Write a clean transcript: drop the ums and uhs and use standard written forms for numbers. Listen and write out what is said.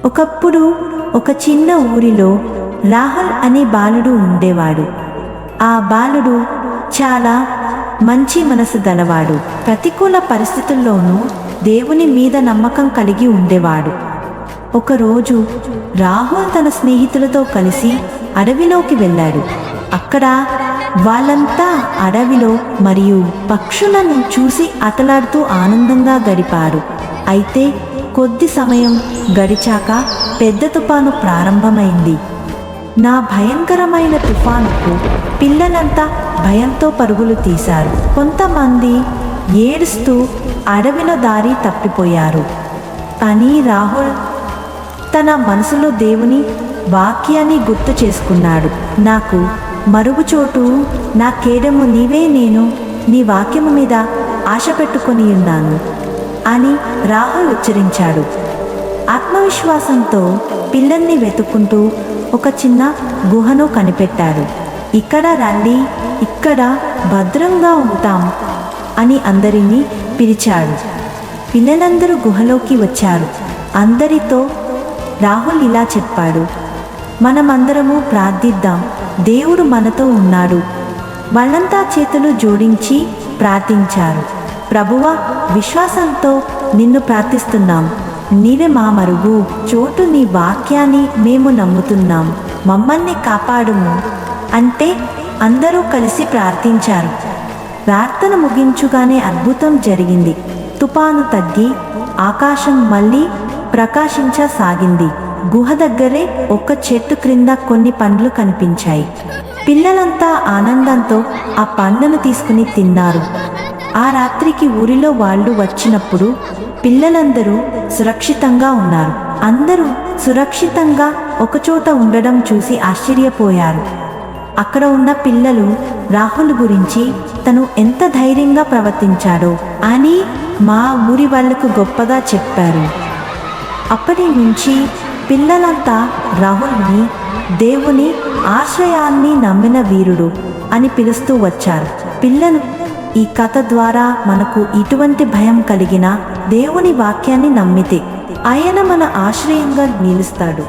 ఒకప్పుడు ఒక చిన్న ఊరిలో రాహుల్ అనే బాలుడు ఉండేవాడు. ఆ బాలుడు చాలా మంచి మనసు గలవాడు. ప్రతికూల పరిస్థితుల్లోనూ దేవుని మీద నమ్మకం కలిగి ఉండేవాడు. ఒకరోజు రాహుల్ తన స్నేహితులతో కలిసి అడవిలోకి వెళ్ళాడు. అక్కడ వాళ్ళంతా అడవిలో మరియు పక్షులను చూసి ఆటలాడుతూ ఆనందంగా గడిపారు. అయితే కొద్ది సమయం గడిచాక పెద్ద తుఫాను ప్రారంభమైంది. నా భయంకరమైన తుఫానుకు పిల్లలంతా భయంతో పరుగులు తీశారు. కొంతమంది ఏడుస్తూ అడవిలో దారి తప్పిపోయారు. కానీ రాహుల్ తన మనసులో దేవుని వాక్యాన్ని గుర్తు చేసుకున్నాడు. నాకు మరుగుచోటు, నా కేడము నీవే, నేను నీ వాక్యము మీద ఆశ పెట్టుకొని ఉన్నాను అని రాహుల్ ఉచ్చరించాడు. ఆత్మవిశ్వాసంతో పిల్లల్ని వెతుక్కుంటూ ఒక చిన్న గుహను కనిపెట్టాడు. ఇక్కడ రండి, ఇక్కడ భద్రంగా ఉంటాం అని అందరినీ పిలిచాడు. పిల్లలందరూ గుహలోకి వచ్చారు. అందరితో రాహుల్ ఇలా చెప్పాడు, మనమందరము ప్రార్థిద్దాం, దేవుడు మనతో ఉన్నాడు. వాళ్ళంతా చేతులు జోడించి ప్రార్థించారు. ప్రభువా, విశ్వాసంతో నిన్ను ప్రార్థిస్తున్నాం. నీవే మా మరుగు చోటు, నీ వాక్యాన్ని మేము నమ్ముతున్నాం, మమ్మల్ని కాపాడుము అంటే అందరూ కలిసి ప్రార్థించారు. ప్రార్థన ముగించుగానే అద్భుతం జరిగింది. తుఫాను తగ్గి ఆకాశం మళ్ళీ ప్రకాశించసాగింది. గుహ దగ్గరే ఒక చెట్టు క్రింద కొన్ని పండ్లు కనిపించాయి. పిల్లలంతా ఆనందంతో ఆ పండ్లను తీసుకుని తిన్నారు. ఆ రాత్రికి ఊరిలో వాళ్ళు వచ్చినప్పుడు పిల్లలందరూ సురక్షితంగా ఉన్నారు. అందరూ సురక్షితంగా ఒకచోట ఉండడం చూసి ఆశ్చర్యపోయారు. అక్కడ ఉన్న పిల్లలు రాహుల్ గురించి తను ఎంత ధైర్యంగా ప్రవర్తించాడో అని మా ఊరి వాళ్లకు గొప్పగా చెప్పారు. అప్పటి నుంచి పిల్లలంతా రాహుల్ని దేవుని ఆశ్రయాన్ని నమ్మిన వీరుడు అని పిలుస్తూ వచ్చారు. పిల్లలు, ఈ కథ ద్వారా మనకు ఇటువంటి భయం కలిగిన దేవుని వాక్యాన్ని నమ్మితే ఆయన మన ఆశ్రయంగా నిలుస్తాడు.